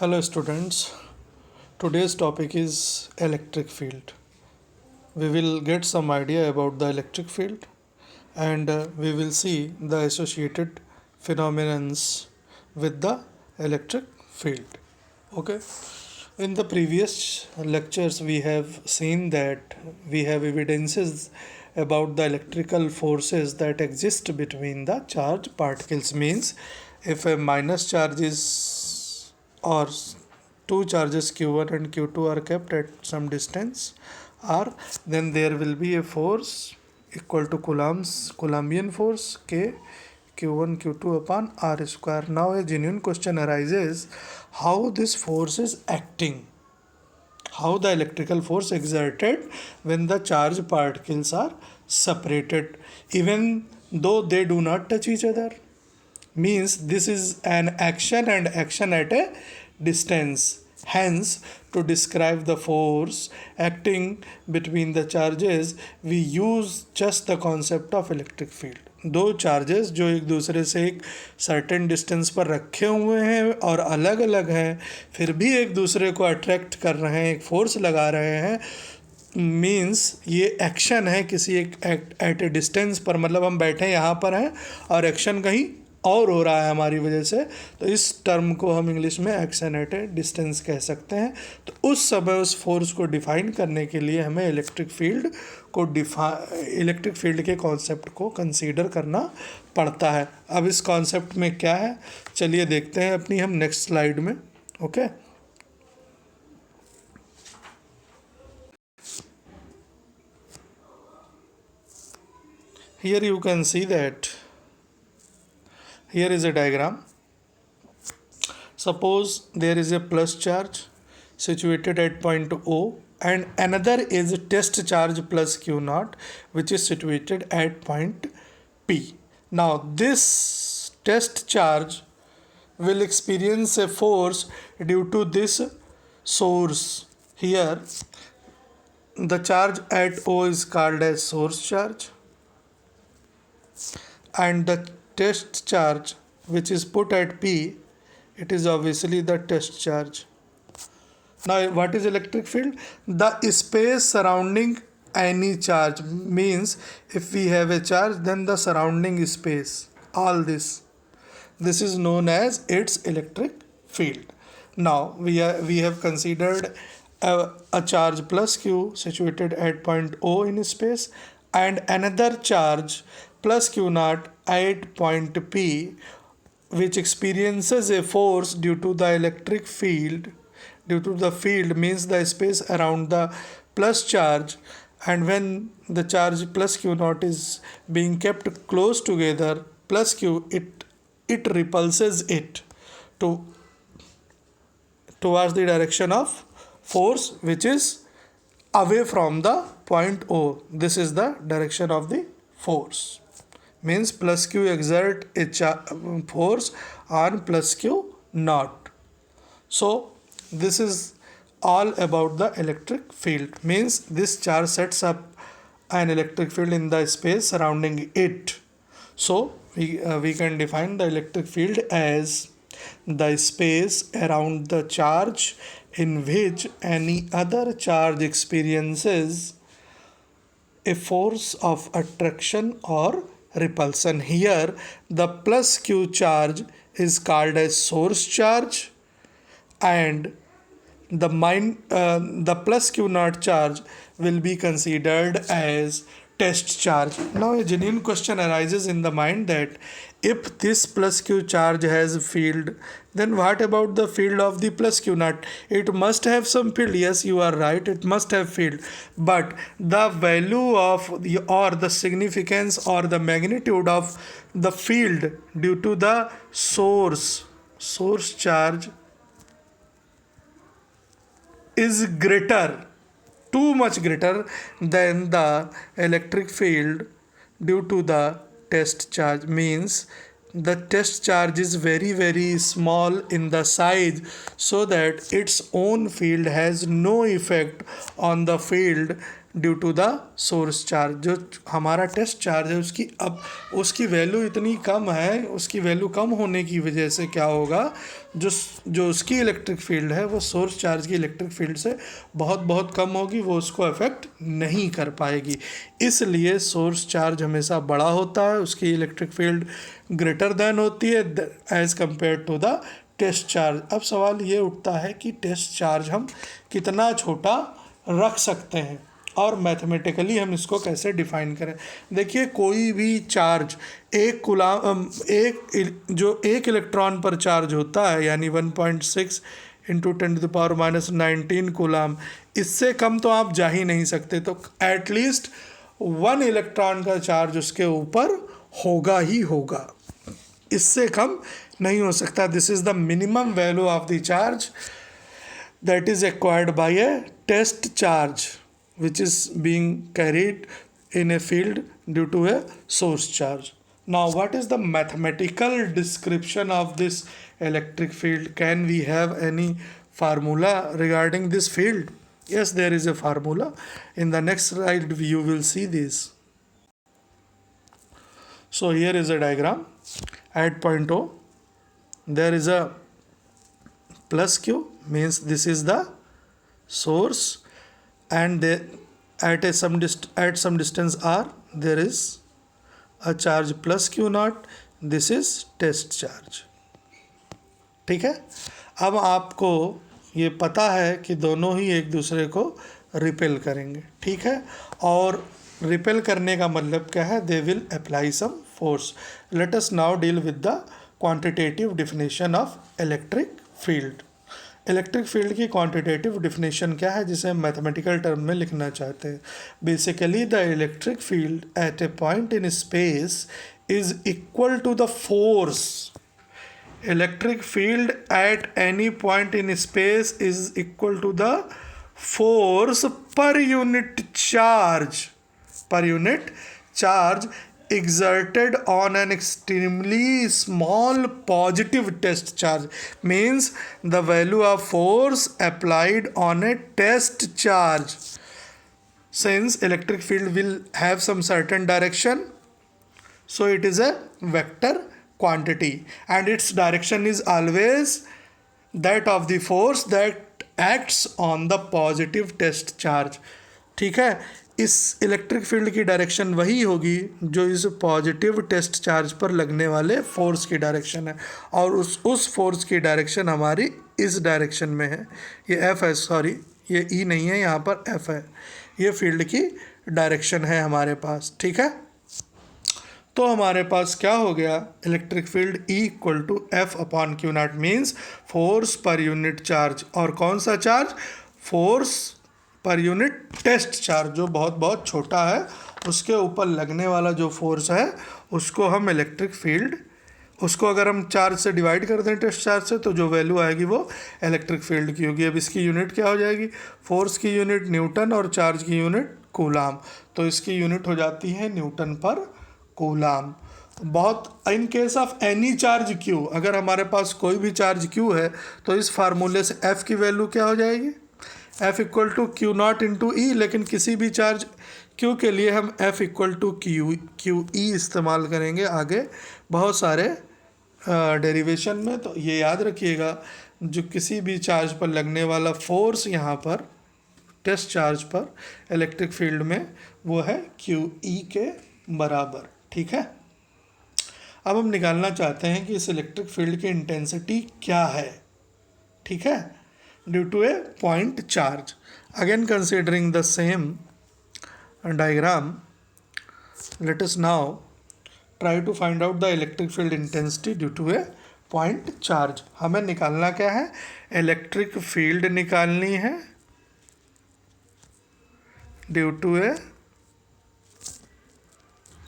Hello students, today's topic is electric field. We will get some idea about the electric field and we will see the associated phenomenons with the electric field. Okay. In the previous lectures we have seen that we have evidences about the electrical forces that exist between the charge particles, means if a minus charge is or two charges q1 and q2 are kept at some distance r, then there will be a force equal to Coulombian force k q1 q2 upon r square. Now a genuine question arises, how this force is acting, how the electrical force exerted when the charged particles are separated even though they do not touch each other. Means this is an action and action at a distance. Hence, to describe the force acting between the charges, we use just the concept of electric field. दो charges जो एक दूसरे से एक certain distance पर रखे हुए हैं और अलग अलग हैं, फिर भी एक दूसरे को अट्रैक्ट कर रहे हैं, एक फोर्स लगा रहे हैं, मीन्स ये एक्शन है किसी एक एट ए डिस्टेंस पर, मतलब हम बैठे यहाँ पर हैं और एक्शन कहीं और हो रहा है हमारी वजह से, तो इस टर्म को हम इंग्लिश में एक्शन एट ए डिस्टेंस कह सकते हैं. तो उस समय उस फोर्स को डिफाइन करने के लिए हमें इलेक्ट्रिक फील्ड के कॉन्सेप्ट को कंसीडर करना पड़ता है. अब इस कॉन्सेप्ट में क्या है, चलिए देखते हैं अपनी हम नेक्स्ट स्लाइड में. Okay. Here you can see that here is a diagram. Suppose there is a plus charge situated at point O and another is test charge plus Q naught which is situated at point P. Now this test charge will experience a force due to this source. Here the charge at O is called as source charge and the test charge which is put at P, it is obviously the test charge. Now what is electric field? The space surrounding any charge, means if we have a charge then the surrounding space, all this is known as its electric field. Now we have considered a charge plus Q situated at point O in space and another charge plus Q naught at point P which experiences a force due to the electric field. Due to the field means the space around the plus charge, and when the charge plus Q naught is being kept close together, plus Q, it repulses it towards the direction of force which is away from the point O. This is the direction of the force. Means plus Q exert a force on plus Q naught. So this is all about the electric field. Means this charge sets up an electric field in the space surrounding it. So we can define the electric field as the space around the charge in which any other charge experiences a force of attraction or repulsion. Here the plus Q charge is called as source charge and the plus Q naught charge will be considered as test charge. Now a genuine question arises in the mind that if this plus Q charge has field, then what about the field of the plus Q naught? It must have some field. Yes, you are right, it must have field. But the value of the significance or the magnitude of the field due to the source charge is greater, too much greater than the electric field due to the test charge. Means the test charge is very small in the size, so that its own field has no effect on the field due to the source charge. जो हमारा test charge है उसकी अब उसकी value इतनी कम है, उसकी value कम होने की वजह से क्या होगा, जो उसकी इलेक्ट्रिक फील्ड है वो सोर्स चार्ज की इलेक्ट्रिक फील्ड से बहुत बहुत कम होगी, वो उसको अफेक्ट नहीं कर पाएगी। इसलिए सोर्स चार्ज हमेशा बड़ा होता है, उसकी इलेक्ट्रिक फील्ड ग्रेटर देन होती है as compare to the test charge. अब सवाल ये उठता है कि टेस्ट चार्ज हम कितना छोटा रख सकते हैं और मैथमेटिकली हम इसको कैसे डिफाइन करें। देखिए, कोई भी चार्ज एक इलेक्ट्रॉन पर चार्ज होता है, यानी 1.6 इंटू 10⁻⁻19 कूलाम, इससे कम तो आप जा ही नहीं सकते। तो एटलीस्ट 1 इलेक्ट्रॉन का चार्ज उसके ऊपर होगा ही होगा, इससे कम नहीं हो सकता। This is the minimum value of the charge that is acquired by a test charge which is being carried in a field due to a source charge. Now what is the mathematical description of this electric field? Can we have any formula regarding this field? Yes, there is a formula. In the next slide you will see this. So here is a diagram. At point O there is a plus Q, means this is the source, and at some distance r there is a charge plus Q naught, this is test charge। ठीक है, अब आपको ये पता है कि दोनों ही एक दूसरे को रिपेल करेंगे, ठीक है, और रिपेल करने का मतलब क्या है, they will apply some force. Let us now deal with the quantitative definition of electric field. Electric field की क्वांटिटेटिव डिफिनेशन क्या है, जिसे हम मैथमेटिकल टर्म में लिखना चाहते हैं। Basically the electric field at a point in space is equal to the force. Electric field at any point in space is equal to the force per unit charge exerted on an extremely small positive test charge, means the value of force applied on a test charge. Since electric field will have some certain direction, so it is a vector quantity and its direction is always that of the force that acts on the positive test charge। ठीक है, इस electric field की direction वही होगी जो इस positive test charge पर लगने वाले फोर्स की डायरेक्शन है, और उस फोर्स की डायरेक्शन हमारी इस डायरेक्शन में है। ये एफ है, सॉरी ये ई नहीं है, यहाँ पर एफ है, ये फील्ड की डायरेक्शन है हमारे पास। ठीक है, तो हमारे पास क्या हो गया, electric field E equal to F upon Q naught, means force per unit charge. और कौन सा charge, force per unit test charge, जो बहुत बहुत छोटा है, उसके ऊपर लगने वाला जो फोर्स है उसको हम इलेक्ट्रिक फील्ड, उसको अगर हम चार्ज से डिवाइड कर दें टेस्ट चार्ज से, तो जो वैल्यू आएगी वो इलेक्ट्रिक फील्ड की होगी। अब इसकी यूनिट क्या हो जाएगी, फोर्स की यूनिट न्यूटन और चार्ज की यूनिट कूलाम, तो इसकी यूनिट हो जाती है न्यूटन पर कूलाम। बहुत in case of any charge Q, अगर हमारे पास कोई भी चार्ज क्यू है तो इस फार्मूले से एफ की वैल्यू क्या हो जाएगी, F equal to Q naught into E. लेकिन किसी भी चार्ज क्यू के लिए हम F equal to Q E इस्तेमाल करेंगे आगे बहुत सारे डेरिवेशन में। तो ये याद रखिएगा, जो किसी भी चार्ज पर लगने वाला फोर्स यहाँ पर टेस्ट चार्ज पर इलेक्ट्रिक फील्ड में, वो है क्यू ई के बराबर। ठीक है, अब हम निकालना चाहते हैं कि इस इलेक्ट्रिक फील्ड की इंटेंसिटी क्या है। ठीक है, due to a point charge. Again considering the same diagram, let us now try to find out the electric field intensity due to a point charge. हमें निकालना क्या है, इलेक्ट्रिक फील्ड निकालनी है due to a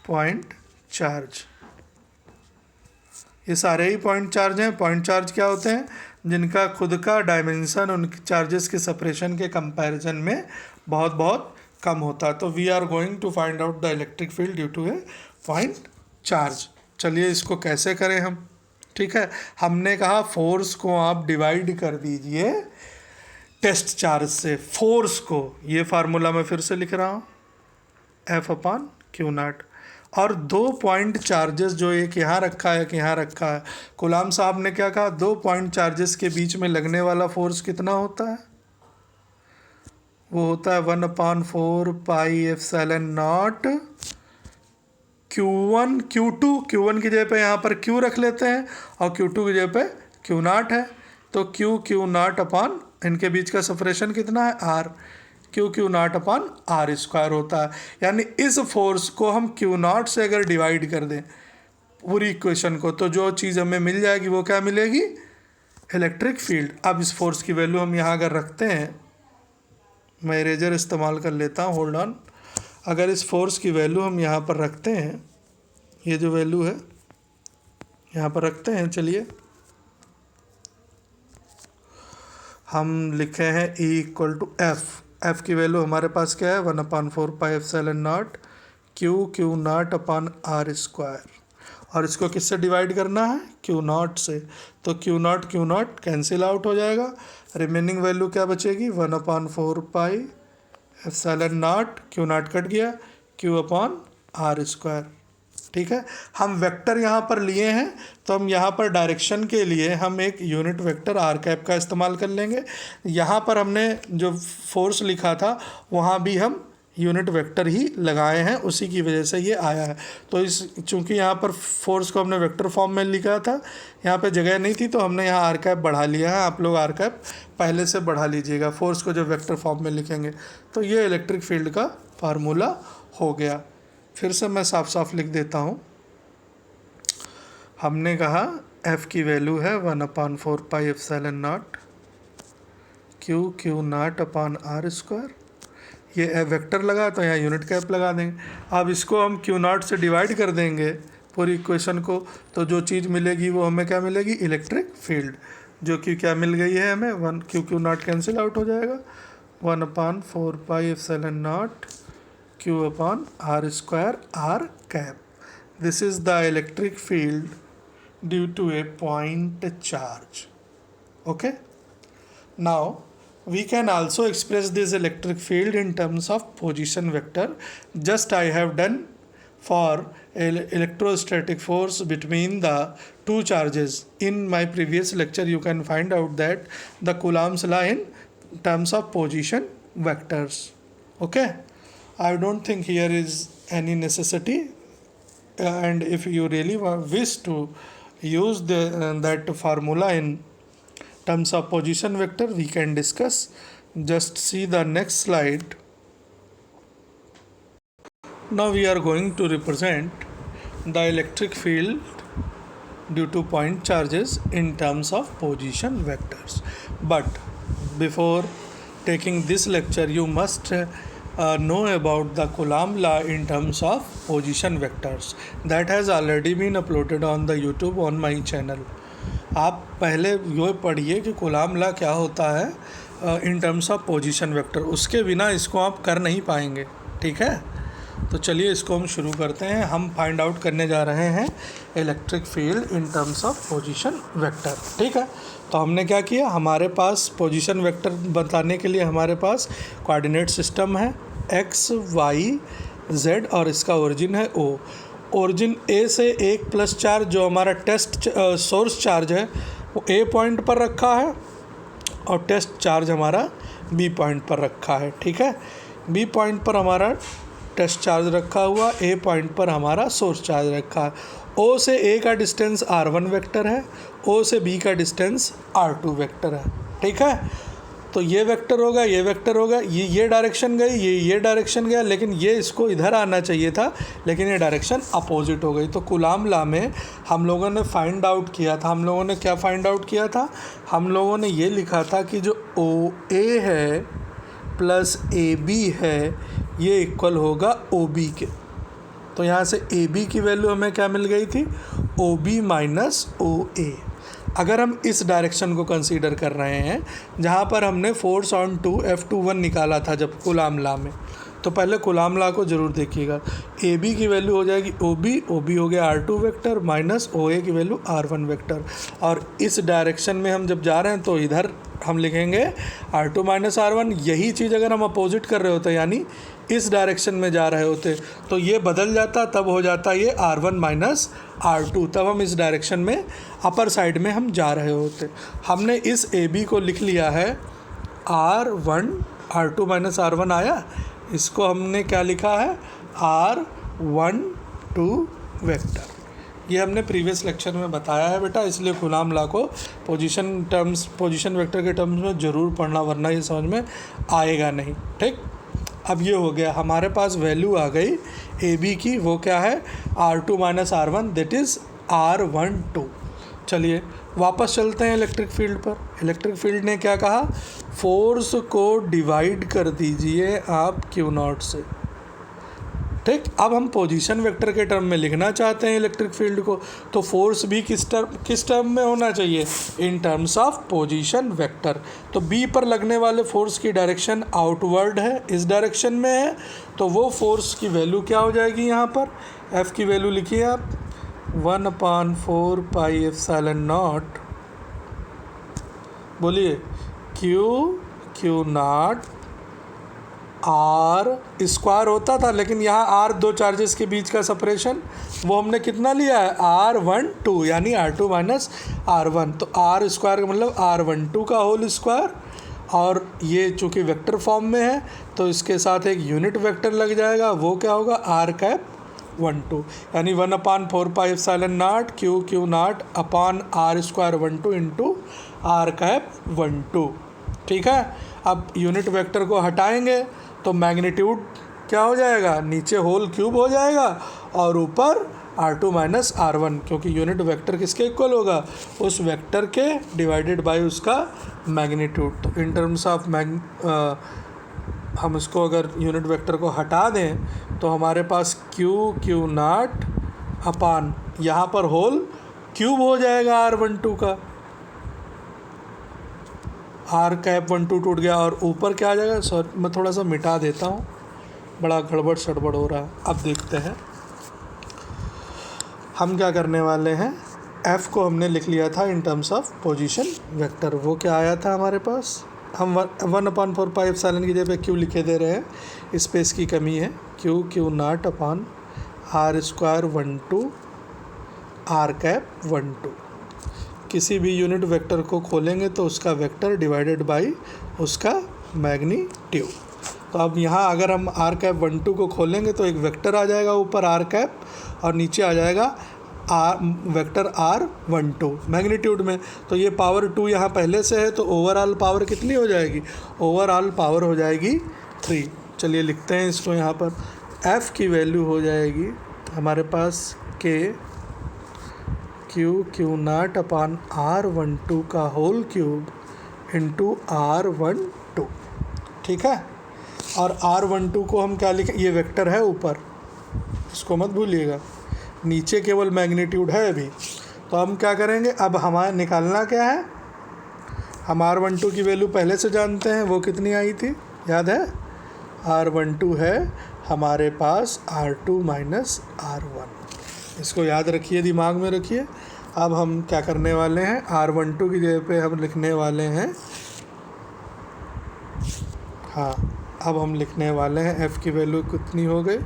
point charge. ये सारे ही point charge हैं। पॉइंट चार्ज क्या होते हैं, जिनका खुद का डायमेंशन उन चार्जेस के सेपरेशन के कंपैरिजन में बहुत बहुत कम होता है। तो we are going to find out the electric field due to a point charge. चलिए इसको कैसे करें हम। ठीक है, हमने कहा फोर्स को आप डिवाइड कर दीजिए टेस्ट चार्ज से फोर्स को, ये फार्मूला मैं फिर से लिख रहा हूँ, F/Q0, और 2 पॉइंट चार्जेस जो एक यहाँ रखा है, एक यहाँ रखा है, कूलाम साहब ने क्या कहा, 2 पॉइंट चार्जेस के बीच में लगने वाला फोर्स कितना होता है, वो होता है 1/4 pi epsilon not Q1 Q2, Q1 की जगह पे यहाँ पर Q रख लेते हैं और Q2 की जगह पे Q0 है, तो Q0 अपॉन इनके बीच का सेपरेशन कितना है, R, Q0 अपॉन R² होता है। यानी इस फोर्स को हम Q0 से अगर डिवाइड कर दें पूरी इक्वेशन को, तो जो चीज़ हमें मिल जाएगी वो क्या मिलेगी, इलेक्ट्रिक फील्ड। अब इस फोर्स की वैल्यू हम यहाँ अगर रखते हैं, मैं इरेजर इस्तेमाल कर लेता हूँ, होल्ड ऑन। अगर इस फोर्स की वैल्यू हम यहाँ पर रखते हैं, ये जो वैल्यू है यहाँ पर रखते हैं, चलिए हम लिखे हैं E=F। F की वैल्यू हमारे पास क्या है, 1/4 pi epsilon not Q0 upon R², और इसको किससे डिवाइड करना है, Q0 से, तो Q0 कैंसिल आउट हो जाएगा, रिमेनिंग वैल्यू क्या बचेगी, 1/4 pi epsilon not, Q0 cut गया, Q/R²। ठीक है, हम वेक्टर यहाँ पर लिए हैं, तो हम यहाँ पर डायरेक्शन के लिए हम एक यूनिट वेक्टर R कैप का इस्तेमाल कर लेंगे। यहाँ पर हमने जो फोर्स लिखा था वहाँ भी हम यूनिट वेक्टर ही लगाए हैं, उसी की वजह से ये आया है। तो इस चूँकि यहाँ पर फोर्स को हमने वेक्टर फॉर्म में लिखा था, यहाँ पे जगह नहीं थी, तो हमने यहाँ R कैप बढ़ा लिया है। आप लोग R कैप पहले से बढ़ा लीजिएगा फोर्स को जब वेक्टर फॉर्म में लिखेंगे। तो ये इलेक्ट्रिक फील्ड का फार्मूला हो गया। फिर से मैं साफ साफ लिख देता हूँ। हमने कहा F की वैल्यू है 1/4 pi epsilon not Q0 upon R²। ये वेक्टर लगा तो यहाँ यूनिट कैप लगा देंगे। अब इसको हम Q0 से डिवाइड कर देंगे पूरी इक्वेशन को, तो जो चीज़ मिलेगी वो हमें क्या मिलेगी, इलेक्ट्रिक फील्ड, जो कि क्या मिल गई है हमें, Q0 कैंसिल आउट हो जाएगा, 1/4 pi epsilon not Q/R², R cap. This is the electric field due to a point charge. Okay. Now we can also express this electric field in terms of position vector. Just I have done for electrostatic force between the two charges. In my previous lecture you can find out that the Coulomb's law in terms of position vectors. Okay. I don't think here is any necessity, and if you really wish to use that formula in terms of position vector, we can discuss. Just see the next slide. Now we are going to represent the electric field due to point charges in terms of position vectors. But before taking this lecture, you must know about the Coulomb law in terms of position vectors. That has already been uploaded on the YouTube on my channel. आप पहले ये पढ़िए कि Coulomb law क्या होता है in terms of position vector, उसके बिना इसको आप कर नहीं पाएंगे। ठीक है, तो चलिए इसको हम शुरू करते हैं। हम फाइंड आउट करने जा रहे हैं electric field in terms of position vector. ठीक है, तो हमने क्या किया, हमारे पास पोजीशन वेक्टर बताने के लिए हमारे पास कोऑर्डिनेट सिस्टम है x, y, z, और इसका ओरिजिन है O। ओरिजिन A से 1+ चार्ज जो हमारा टेस्ट सोर्स चार्ज है वो A पॉइंट पर रखा है, और टेस्ट चार्ज हमारा B पॉइंट पर रखा है। ठीक है, B पॉइंट पर हमारा टेस्ट चार्ज रखा हुआ, A पॉइंट पर हमारा सोर्स चार्ज रखा है। O से A का डिस्टेंस R1 वेक्टर है, O से B का डिस्टेंस R2 वेक्टर है। ठीक है, तो ये वेक्टर होगा, ये वेक्टर होगा, ये डायरेक्शन गई, ये डायरेक्शन गया, लेकिन ये इसको इधर आना चाहिए था, लेकिन ये डायरेक्शन अपोजिट हो गई। तो Coulomb लॉ में हम लोगों ने फाइंड आउट किया था, हम लोगों ने क्या फाइंड आउट किया था, हम लोगों ने ये लिखा था कि जो OA है प्लस AB है ये इक्वल होगा OB के। तो यहाँ से AB की वैल्यू हमें क्या मिल गई थी, OB माइनस OA। अगर हम इस डायरेक्शन को कंसीडर कर रहे हैं जहाँ पर हमने फोर्स ऑन टू F21 निकाला था जब Coulomb लॉ में, तो पहले Coulomb लॉ को ज़रूर देखिएगा। AB की वैल्यू हो जाएगी OB हो गया R2 वेक्टर माइनस OA की वैल्यू R1 वेक्टर, और इस डायरेक्शन में हम जब जा रहे हैं तो इधर हम लिखेंगे R2 माइनस R1। यही चीज़ अगर हम अपोजिट कर रहे होते यानी इस डायरेक्शन में जा रहे होते तो ये बदल जाता, तब हो जाता ये R1 माइनस R2, तब हम इस डायरेक्शन में अपर साइड में हम जा रहे होते। हमने इस AB को लिख लिया है R1, R2 माइनस R1 आया, इसको हमने क्या लिखा है R12 वेक्टर। ये हमने प्रीवियस लेक्चर में बताया है बेटा, इसलिए गुलाम ला को पोजीशन वेक्टर के टर्म्स में ज़रूर पढ़ना, वरना ये समझ में आएगा नहीं। ठीक, अब ये हो गया, हमारे पास वैल्यू आ गई ए बी की, वो क्या है R2 minus R1 that is R12। चलिए वापस चलते हैं इलेक्ट्रिक फील्ड पर। इलेक्ट्रिक फील्ड ने क्या कहा, फोर्स को डिवाइड कर दीजिए आप Q0 से। ठीक, अब हम पोजीशन वेक्टर के टर्म में लिखना चाहते हैं इलेक्ट्रिक फील्ड को, तो फोर्स भी किस टर्म में होना चाहिए, in terms of position vector. तो बी पर लगने वाले फोर्स की डायरेक्शन आउटवर्ड है, इस डायरेक्शन में है, तो वो फोर्स की वैल्यू क्या हो जाएगी, यहाँ पर एफ की वैल्यू लिखिए आप 1/4 पाई एप्सिलॉन नॉट, बोलिए Q0 R स्क्वायर होता था, लेकिन यहाँ R दो चार्जेस के बीच का सेपरेशन, वो हमने कितना लिया है R12 यानी R2 माइनस R1। तो R स्क्वायर का मतलब R12 का होल स्क्वायर, और ये चूँकि वेक्टर फॉर्म में है तो इसके साथ एक यूनिट वेक्टर लग जाएगा, वो क्या होगा R12 यानी 1/4 pi epsilon not Q0 upon R square 12 into R12। ठीक है, अब यूनिट वेक्टर को हटाएंगे तो मैग्नीट्यूड क्या हो जाएगा, नीचे होल क्यूब हो जाएगा और ऊपर R2 माइनस R1, क्योंकि यूनिट वेक्टर किसके इक्वल होगा, उस वेक्टर के डिवाइडेड बाय उसका मैग्नीट्यूड। तो इन टर्म्स ऑफ हम इसको अगर यूनिट वेक्टर को हटा दें तो हमारे पास Q0 अपान यहाँ पर होल क्यूब हो जाएगा R12 का, R12 टूट गया, और ऊपर क्या आ जाएगा, सॉरी मैं थोड़ा सा मिटा देता हूँ, बड़ा गड़बड़ सड़बड़ हो रहा है। अब देखते हैं हम क्या करने वाले हैं। F को हमने लिख लिया था in terms of position vector, वो क्या आया था हमारे पास, हम 1/4 पाई एप्सिलॉन की जगह Q लिखे दे रहे हैं, स्पेस की कमी है, Q0 अपान R स्क्वायर 12 R12। किसी भी यूनिट वेक्टर को खोलेंगे तो उसका वेक्टर डिवाइडेड बाय उसका मैग्नीट्यूड। तो अब यहाँ अगर हम R12 को खोलेंगे तो एक वेक्टर आ जाएगा ऊपर R और नीचे आ जाएगा वेक्टर R12 मैग्नीट्यूड में। तो ये पावर 2 यहाँ पहले से है, तो ओवरऑल पावर कितनी हो जाएगी, ओवरऑल पावर हो जाएगी 3। चलिए लिखते हैं इसको, यहाँ पर F की वैल्यू हो जाएगी हमारे पास Q0 अपान R12 का होल क्यूब इंटू R12। ठीक है, और R12 को हम क्या लिखें, ये वेक्टर है ऊपर, इसको मत भूलिएगा, नीचे केवल मैग्नीट्यूड है अभी। तो हम क्या करेंगे, अब हमारे निकालना क्या है, हम R12 की वैल्यू पहले से जानते हैं, वो कितनी आई थी याद है, R12 है हमारे पास R2 माइनस R1। इसको याद रखिए, दिमाग में रखिए। अब हम क्या करने वाले हैं, R12 की जगह पे हम लिखने वाले हैं, हाँ अब हम लिखने वाले हैं F की वैल्यू कितनी हो गई,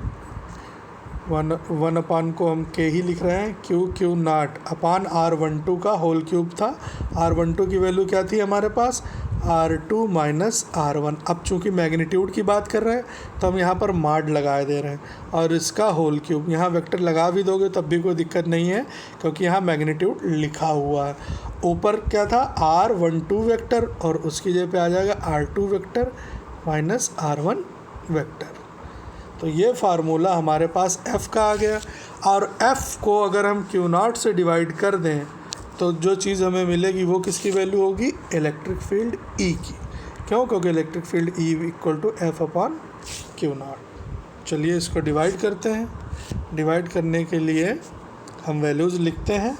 1 अपान को हम K ही लिख रहे हैं, Q0 अपान R12 का होल क्यूब था। R12 की वैल्यू क्या थी हमारे पास, R2 माइनस R1। अब चूंकि मैग्नीट्यूड की बात कर रहे हैं तो हम यहाँ पर माड लगा दे रहे हैं, और इसका होल क्यूब, यहाँ वेक्टर लगा भी दोगे तब भी कोई दिक्कत नहीं है, क्योंकि यहाँ मैग्नीट्यूड लिखा हुआ है। ऊपर क्या था R12 वेक्टर, और उसकी जगह पे आ जाएगा R2 vector minus R1 vector. तो ये फार्मूला हमारे पास F का आ गया, और F को अगर हम Q0 से डिवाइड कर दें तो जो चीज़ हमें मिलेगी वो किसकी वैल्यू होगी, इलेक्ट्रिक फील्ड E की। क्यों, क्योंकि electric field E equal to F upon Q0। चलिए इसको डिवाइड करते हैं। डिवाइड करने के लिए हम वैल्यूज़ लिखते हैं,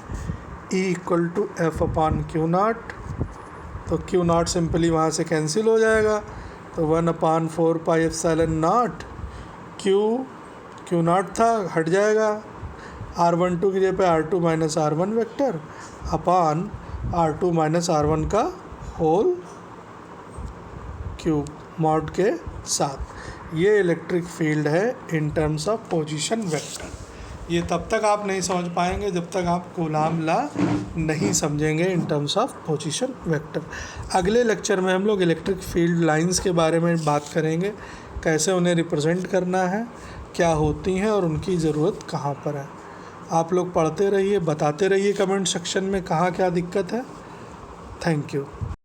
E equal to F upon Q0। तो Q0 सिंपली वहाँ से कैंसिल हो जाएगा, तो 1/4 पाई एप्सिलॉन नॉट Q0 था हट जाएगा, R12 की जगह पे R2 माइनस R1 वेक्टर अपान R2 माइनस R1 का होल क्यूब मॉड के साथ। ये इलेक्ट्रिक फील्ड है in terms of position vector. ये तब तक आप नहीं समझ पाएंगे जब तक आप कूलाम लॉ नहीं समझेंगे in terms of position vector. अगले लेक्चर में हम लोग इलेक्ट्रिक फील्ड लाइंस के बारे में बात करेंगे, कैसे उन्हें रिप्रेजेंट करना है, क्या होती हैं और उनकी ज़रूरत कहाँ पर है। आप लोग पढ़ते रहिए, बताते रहिए कमेंट सेक्शन में कहाँ क्या दिक्कत है। Thank you.